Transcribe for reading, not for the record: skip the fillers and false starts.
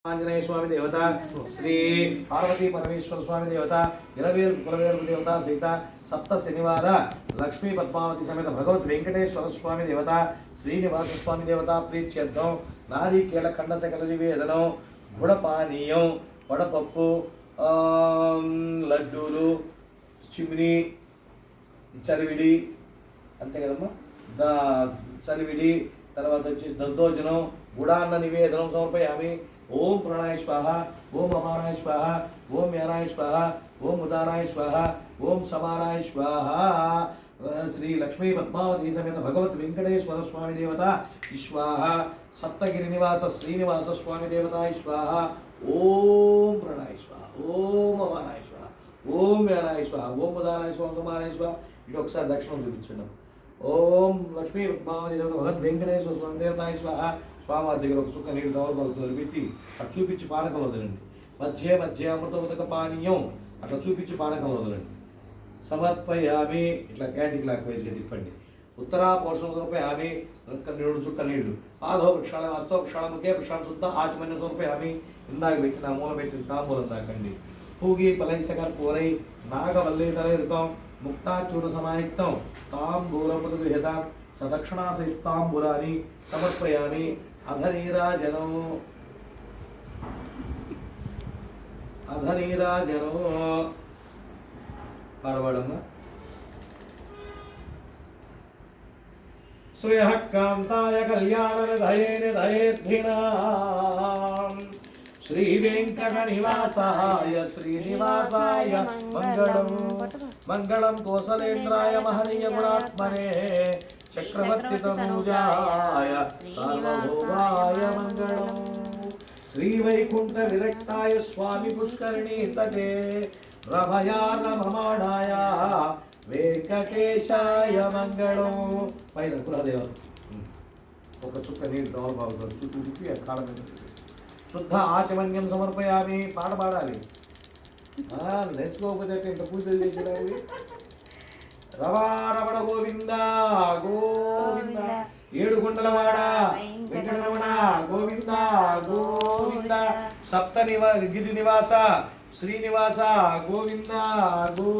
ఆంజనేయ స్వామి దేవత, శ్రీ పార్వతీ పరమేశ్వర స్వామి దేవత, ఇరవేరు కులవేరు దేవత సహిత సప్త శనివార లక్ష్మీ పద్మావతి సమేత భగవత్ వెంకటేశ్వర స్వామి దేవత, శ్రీనివాస స్వామి దేవత ప్రీత్యర్థం నారీకేళ ఖండ సకల నివేదనం, గుడపానీయం, వడపప్పు, లడ్డూలు, చిమ్ని, చలివిడి, అంతే కదమ్మా, చలివిడి, తర్వాత వచ్చేసి దద్దోజనం, గుడాన్న నివేదనం సమర్పయామి. ఓం ప్రణాయ స్వాహ, ఓం అమానాయ స్వాహ, ఓం యానాయ స్వాహ, ఓం ఉదానాయ స్వాహ, ఓం సమానాయ స్వాహ. శ్రీ లక్ష్మీ పద్మావతి సమేత భగవత్ వెంకటేశ్వర స్వామి దేవత స్వాహ. సప్తగిరి నివాస శ్రీనివాస స్వామి దేవత స్వాహ. ఓం ప్రణాయ స్వాహ, ఓం అమానాయ స్వాహ, ఓం యానాయ స్వాహ, ఓం ఉదానాయ స్వాహ, సమానాయ స్వాహ. ఇటు ఒకసారి దక్షిణం చూపించండి. ఓం లక్ష్మీ పద్మావతి దేవత భగవత్ వెంకటేశ్వర స్వామి దేవతాయ స్వాహ. స్వామివారి దగ్గర ఒక చుక్క నీళ్ళు తవలపాలు పెట్టి అటు చూపించి పానకం వదలండి. మధ్య మధ్య అమృతోదక పానీయం అట్లా చూపించి పానకం వదలండి. సమర్పయామి, ఇట్లా క్యాంటీ క్లాక్ వైజ్గా తిప్పండి. ఉత్తరా పోషణ సమర్పయామి, రెండు చుక్క నీళ్లు. పాదో వృక్షాల హస్తో వృక్షాల ముఖే వృక్షాల శుద్ధ ఆచమన్య సమర్పయామి. ఇందాక పెట్టిన మూల పెట్టిన తాంబూలం దాకండి. పూగి పలైసకర్ పూరై నాగవల్లేతరై ఋతం ముక్తాచూర సమాయుక్తం తాంబూలపదవిహితం సదక్షిణా సహితాంబూలాన్ని సమర్పయామి. అధనీరాజనం పర్వాడమ్మా. శ్రేయః కాంతాయ కళ్యాణనిధయే నిధయేర్ధినాం శ్రీ వెంకట నివాసాయ శ్రీనివాసాయ మంగళం. మంగళం కోసలేంద్రాయ మహనీయ గుణాత్మనే చక్రవర్తి తనూజాయ సార్వభౌమాయ మంగళం. శ్రీవైకుంఠ విరక్తాయ స్వామి పుష్కరిణీ తటే రమయా రమమాణాయ వెంకటేశాయ మంగళం. పైన కులదేవ ఒక చుక్క నీరు తవలపాలు చుట్టూ చుట్టి కాళ్ళ మీద శుద్ధ ఆచమన్యం సమర్పయామి. పాట పాడాలి, నేర్చుకోకపోతే ఇంత పూజలు చేసేదాన్ని. రవారమణ గోవింద గోవింద, ఏడుకొండలవాడ వెంకటరమణ గోవింద గోవింద, గిరి నివాస శ్రీనివాస గోవింద గో